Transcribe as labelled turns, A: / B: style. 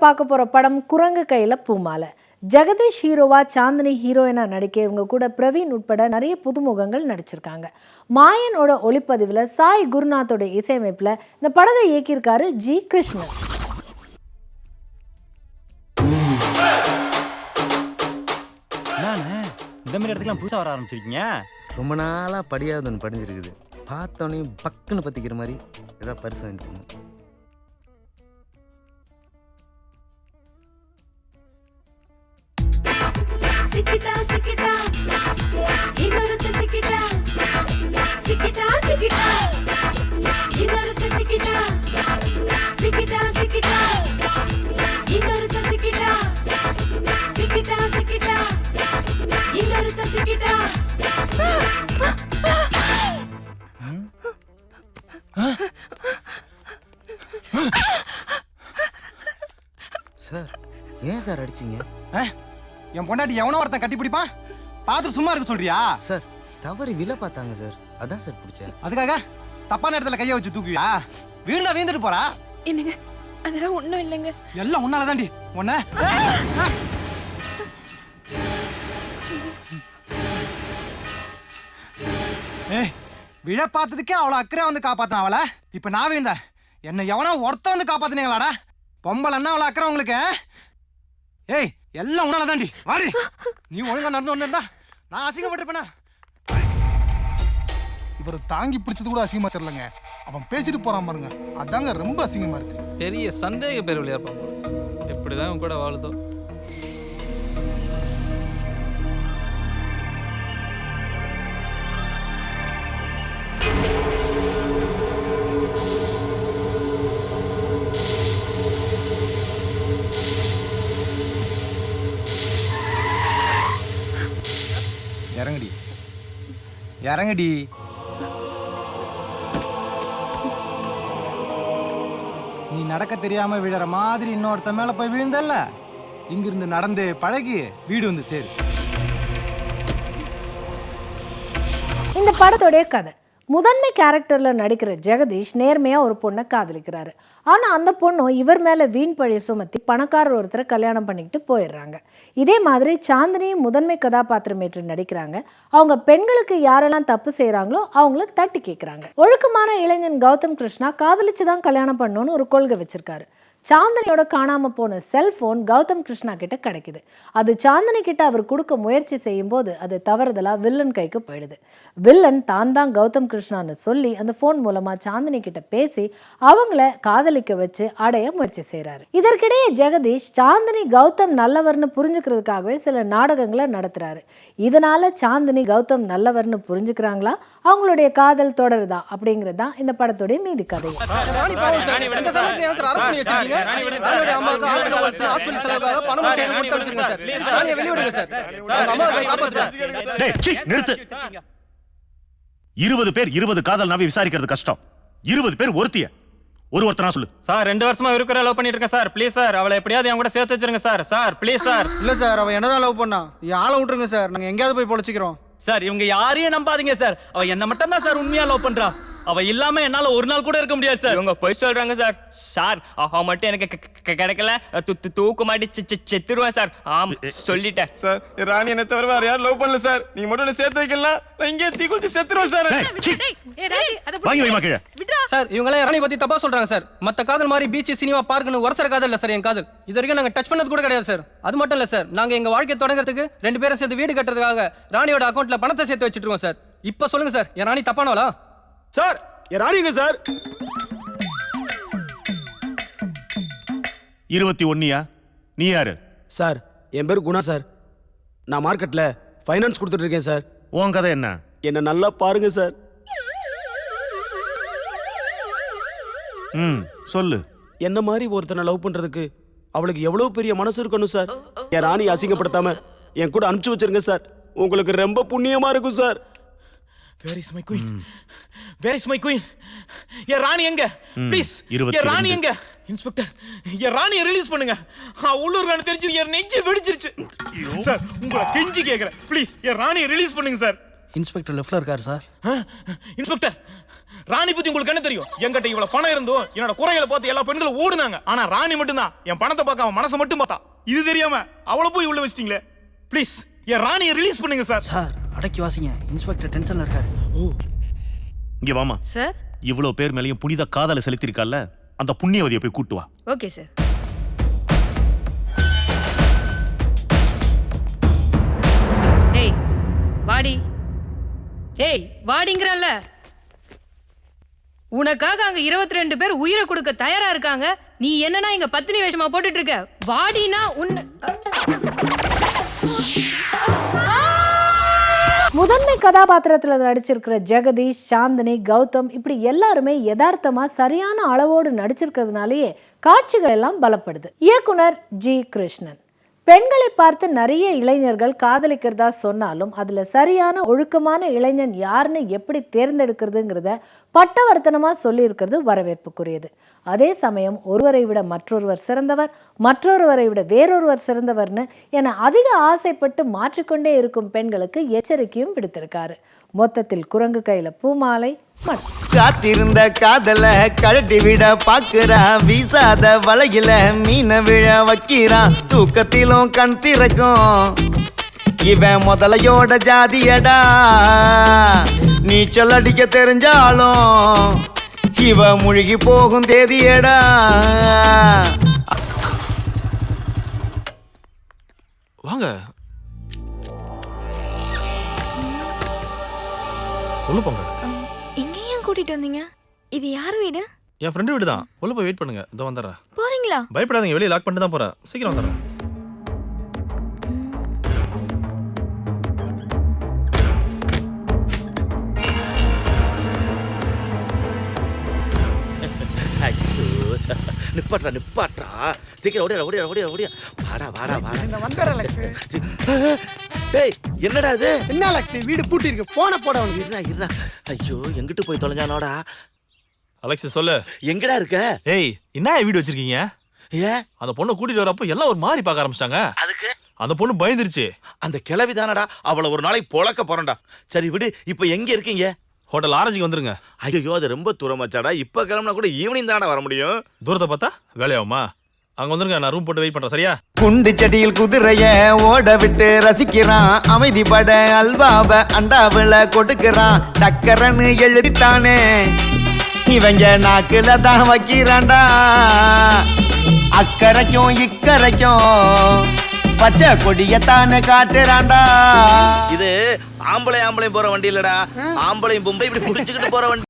A: பார்க்க போகிற படம் குரங்கு கையில் பூமாலை. ஜெகதீஷ் ஹீரோவா, சாந்தினி ஹீரோயினா நடிக்க இவங்க கூட பிரவீன் உட்பட நிறைய புதுமுகங்கள் நடிச்சிருக்காங்க. மாயனோட ஒளிப்பதிவில் சாய் குருநாத்தோட இசையமைப்பில் இந்த படத்தை இயக்கியிருக்காரு ஜி கிருஷ்ணன்.
B: இந்த மாதிரி இடத்துக்குலாம் புதுசாக வர ஆரம்பிச்சிருக்கீங்க.
C: ரொம்ப நாளாக படியாத ஒன்று படிஞ்சிருக்குது. பார்த்தோன்னே பக்குன்னு பற்றிக்கிற மாதிரி ஏதாவது பரிசு வாங்கிட்டு போகணும்.
D: சிக்கிட்டா சிக்கிட்டா இன்னொருத்த சிக்கிட்டா சிக்கிட்டா சிக்கிட்டா இன்னொருத்த சிக்கிட்டா சிக்கிட்டா சிக்கிட்டா இன்னொருத்த சிக்கிட்டா சிக்கிட்டா சிக்கிட்டா இன்னொருத்த சிக்கிட்டா.
C: சார் ஏன் சார் அடிச்சிங்க?
E: என் பொண்டாட்டி எவனோ ஒருத்தன் கட்டி பிடிப்பான், பார்த்து சும்மா இருக்க சொல்றியா?
C: சார் தவறி விழ பார்த்தாங்க சார், அதான் சார் பிடிச்சேன்.
E: அதுக்காக தப்பான இடத்துல கையை வச்சு தூக்குவியா? வீடுல வீந்துட்டு போறா?
F: என்னங்க, அதெல்லாம் ஒண்ணும் இல்லைங்க.
E: எல்லாம் உன்னாலதாண்டி. உன்ன ஏய், விழ பார்த்ததுக்கே அவ்வளவு அக்கறை வந்து காப்பாத்தின அவளை. இப்ப நான் வீழ்ந்தேன், என்ன எவனோ ஒருத்த வந்து காப்பாத்தினீங்களாடா? பொம்பளைன்னா அவ்வளவு அக்கறை உங்களுக்கு? ஏய், எல்லாம் உன்னாலதாண்டி. வாடி, நீ ஒழுங்கா நடந்து வந்தா நான் அசிங்கப்பட்டிருப்பேனா?
G: இவர் தாங்கி பிடிச்சது கூட அசிங்கமா தெரியலங்க. அவன் பேசிட்டு போறான் பாருங்க, அதாங்க ரொம்ப அசிங்கமா இருக்கு.
H: பெரிய சந்தேக பேர் விளையாடுறான். எப்படிதான் உன் கூட வாழுதோ.
E: இறங்கடி இறங்கடி. நீ நடக்க தெரியாம விழற மாதிரி இன்னொருத்த மேல போய் விழுந்தல்ல, இங்கிருந்து நடந்து பழகி வீடு வந்து சேரு.
A: இந்த படத்தோடைய கதை, முதன்மை கேரக்டரில் நடிக்கிற ஜெகதீஷ் நேர்மையாக ஒரு பொண்ணை காதலிக்கிறாரு. ஆனால் அந்த பொண்ணும் இவர் மேலே வீண் பழியை சுமத்தி பணக்காரர் ஒருத்தரை கல்யாணம் பண்ணிக்கிட்டு போயிடுறாங்க. இதே மாதிரி சாந்தினியும் முதன்மை கதாபாத்திரம் ஏற்று நடிக்கிறாங்க. அவங்க பெண்களுக்கு யாரெல்லாம் தப்பு செய்கிறாங்களோ அவங்கள தட்டி கேட்குறாங்க. ஒழுக்கமான இளைஞன் கௌதம் கிருஷ்ணா காதலிச்சு தான் கல்யாணம் பண்ணணும்னு ஒரு கொள்கை வச்சிருக்காரு. சாந்தினியோட காணாமல் போன செல்ஃபோன் கௌதம் கிருஷ்ணா கிட்ட கிடைக்குது. அது சாந்தினி கிட்ட அவர் கொடுக்க முயற்சி செய்யும் போது அது தவறுதலாக வில்லன் கைக்கு போயிடுது. வில்லன் தான் கௌதம் கிருஷ்ணான்னு சொல்லி அந்த ஃபோன் மூலமாக சாந்தினி கிட்ட பேசி அவங்கள காதலிக்க வச்சு அடைய முயற்சி செய்கிறாரு. இதற்கிடையே ஜெகதீஷ் சாந்தினி கௌதம் நல்லவர்னு புரிஞ்சுக்கிறதுக்காகவே சில நாடகங்களை நடத்துறாரு. இதனால சாந்தினி கௌதம் நல்லவர்னு புரிஞ்சுக்கிறாங்களா, அவங்களுடைய காதல் தொடருதா அப்படிங்கிறது தான் இந்த படத்துடைய மீதி கதை.
I: நிறுத்து. 20 பேர் 20 காதல் நாவி விசாரிக்கிறது கஷ்டம். 20 பேர் ஒருத்தனா சொல்லு
B: சார். 2 வருஷமா இருக்கிற லவ் பண்ணிட்டு இருக்கேன் சார். ப்ளீஸ் சார், அவளை எப்படியாவது என் கூட சேர்த்து வச்சிருங்க சார். Sir please sir.
E: இல்ல சார், அவ என்னதான் லவ் பண்ணா, ஆளை விட்டுருங்க சார், நாங்க எங்கேயாவது போய் பொழைச்சிக்கிறோம்
B: சார். இவங்க யாரையும் நம்பாதீங்க சார். அவ என்ன மட்டும் தான் சார் உண்மையா லவ் பண்றா. அவ இல்லாம என்னால ஒரு நாள் கூட இருக்க முடியாது சார்.
J: இவங்க போய் சொல்றாங்க சார். சார் அவ மட்டும் எனக்கு கிடைக்கல, தூக்கு மாட்டி செத்துருவேன் சார். சொல்லிட்டேன்
K: சார். ராணி என்ன தவிர வேற யாரும் லவ் பண்ணல சார். நீங்க மட்டும் சேர்த்து வைக்கலாம், நான் இங்கே தீ குளிச்சு செத்துருவேன் சார்.
H: சார் இவங்க எல்லாம் ராணி பத்தி தப்பா சொல்றாங்க சார். மத்த காதல் மாதிரி பீச், சினிமா, பார்க்னு வருஷ காதல் இல்ல சார் என் காதல். இது வரைக்கும் நாங்க டச் பண்ணது கூட கிடையாது சார். அது மட்டும் இல்ல சார், நாங்க எங்க வாழ்க்கையை தொடங்குறதுக்கு 2 பேரும் சேர்த்து வீடு கட்டுறதுக்காக ராணியோட அக்கௌண்ட்ல பணத்தை சேர்த்து வச்சிட்டு இருக்கோம் சார். இப்ப சொல்லுங்க சார், என் ராணி தப்பானவளா?
K: சார் ராணிங்க சார்.
I: 21யா? நீ யாரு?
K: சார் என் பேர் குணா சார். நான் மார்க்கெட்ல ஃபைனான்ஸ் கொடுத்துட்டு இருக்கேன் சார்.
I: உன் கதை என்ன?
K: என்ன நல்லா பாருங்க சார்.
I: சொல்லு.
K: என்ன மாதிரி ஒருத்தனை லவ் பண்றதுக்கு அவளுக்கு எவ்வளவு பெரிய மனசு இருக்கணும் சார். என் ராணி அசிங்கப்படுத்தாம என் கூட அனுப்பிச்சு வச்சிருங்க சார். உங்களுக்கு ரொம்ப புண்ணியமா இருக்கும் sir.
E: Where is my queen? Where is my queen? என் ராணி எங்க? ப்ளீஸ், என் ராணி எங்க? இன்ஸ்பெக்டர், என் ராணியை ரிலீஸ் பண்ணுங்க. உள்ளூர்கான தெரிஞ்சு என் நெஞ்சு வெடிச்சிருச்சு சார். உங்களை கெஞ்சி கேக்குறேன், ப்ளீஸ் என் ராணியை ரிலீஸ் பண்ணுங்க சார்.
H: இன்ஸ்பெக்டர் லெஃப்ட்ல இருக்காரு சார்.
L: இன்ஸ்பெக்டர், ராணி பத்தி உங்களுக்கு என்ன தெரியும்? என்கிட்ட இவ்வளவு பணம் இருந்தோம், என்னோட குறைகளை பார்த்து எல்லா பெண்களும் ஓடுனாங்க. ஆனா ராணி மட்டும்தான் என் பணத்தை பார்க்க அவன் மனசை மட்டும் பார்த்தா. இது தெரியாம அவளை போய் உள்ள வச்சிட்டீங்களே. ப்ளீஸ் என் ராணியை ரிலீஸ் பண்ணுங்க சார்.
H: சார் அடக்கி வாசிங்க, இன்ஸ்பெக்டர் டென்ஷன்ல இருக்காரு.
I: ஓ, இங்க வாமா.
F: சார்
I: இவ்வளவு பேர் மேலயும் புனித காதலை செலுத்திருக்கால, அந்த புண்ணியவதியை போய் கூட்டு வா.
F: Okay sir. ஏய் வாடி, ஏய் வாடிங்கறல்ல. உனக்காக அங்க 22 பேர் உயிரை கொடுக்க தயாரா இருக்காங்க. நீ என்னன்னா இங்க பத்தினி வேஷமா போட்டுட்டு இருக்க? வாடினா உன்னை
A: முதன்மை கதாபாத்திரத்தில் நடிச்சிருக்கிற ஜெகதீஷ், சாந்தினி, கௌதம் இப்படி எல்லாருமே யதார்த்தமா சரியான அளவோடு நடிச்சிருக்கிறதுனாலேயே காட்சிகள் எல்லாம் பலப்படுது. இயக்குனர் ஜி கிருஷ்ணன் பெண்களை பார்த்து நிறைய இளைஞர்கள் காதலிக்கிறதா சொன்னாலும் அதுல சரியான ஒழுக்கமான இளைஞன் யாருன்னு எப்படி தேர்ந்தெடுக்கிறதுங்கிறத பட்டவர்த்தனமா சொல்லியிருக்கிறது வரவேற்புக்குரியது. அதே சமயம் ஒருவரை விட மற்றொருவர் சிறந்தவர், மற்றொருவரை விட வேறொருவர் சிறந்தவர்னு என அதிக ஆசைப்பட்டு மாற்றிக்கொண்டே இருக்கும் பெண்களுக்கு எச்சரிக்கையும் விடுத்திருக்காரு. மொத்தத்தில் குரங்கு கையில பூமாலை.
C: காத்திருந்த காதல கழட்டி விட பாக்குறா, வீசாத வலையில மீன விழ வைக்கிறான், தூக்கத்திலும் கண் திறக்கும் இவன் முதலையோட ஜாதியடா. நீச்சல் அடிக்க தெரிஞ்சாலும் இவ முழுகி போகும் தேதியடா.
L: வாங்க உள்ள போங்க.
F: இங்க ஏன் கூட்டிட்டு வந்தீங்க? இது யார் வீடு?
L: என் ஃப்ரெண்டு வீடு தான். உள்ள போய் வெயிட் பண்ணுங்க, இதோ வந்துடுறேன்.
F: போறீங்களா?
L: பயப்படாதீங்க, வெளியே லாக் பண்ணிட்டு தான் போறேன். சீக்கிரம் வந்துடுறேன்.
C: நிப்பாட்றா நிப்பாட்றா, சீக்கிரம் ஓடியா ஓடியா ஓடியா ஓடியா. வாடா வாடா வாடா
E: வந்துடுறேன்.
C: டேய் என்னடா இது?
E: என்ன அலெக்ஸ், வீடு பூட்டி இருக்கு, போன போட அவனுக்கு.
C: இருடா இருடா. ஐயோ எங்கிட்டு போய் தொலைஞ்சானோடா.
L: அலெக்ஸ் சொல்லு,
C: எங்கடா இருக்க?
L: ஏய் என்ன வீடு வச்சிருக்கீங்க?
C: ஏன்
L: அந்த பொண்ணை கூட்டிட்டு வரப்போ எல்லாம் ஒரு மாதிரி பார்க்க ஆரம்பிச்சிட்டாங்க.
C: அதுக்கு
L: அந்த பொண்ணு பயந்துருச்சு.
C: அந்த கிளவி தானடா, அவளை ஒரு நாளைக்கு பொழக்க போறேன்டா. சரி விடு, இப்போ எங்க இருக்கீங்க?
L: ஹோட்டல் ஆரஞ்சுக்கு வந்துருங்க.
C: ஐயோ அது ரொம்ப தூரமாச்சாடா, இப்ப கிளம்புனா கூட ஈவினிங் தானடா வர முடியும்.
L: தூரத்தை பார்த்தா வேலையாகுமா? அங்க வந்துருங்க, நான் ரூம் போட்டு வெயிட் பண்றேன். சரியா?
C: குண்டு செடியில் குதிரைய ஓட விட்டு ரசிக்கிறான், அமைதிப்பட அல்வாவ அண்டாவில கொடுக்கிறான், சக்கரன்னு எழுதித்தானே இவங்க நாக்குல தான் வைக்கிறான்டா. அக்கறைக்கும் இக்கரைக்கும் பச்சை கொடியத்தானே காட்டுறான்டா. இது ஆம்பளை ஆம்பளை போற வண்டி இல்லடா, ஆம்பளையும் பொம்பளை இப்படி புடிச்சுக்கிட்டு போற வண்டி.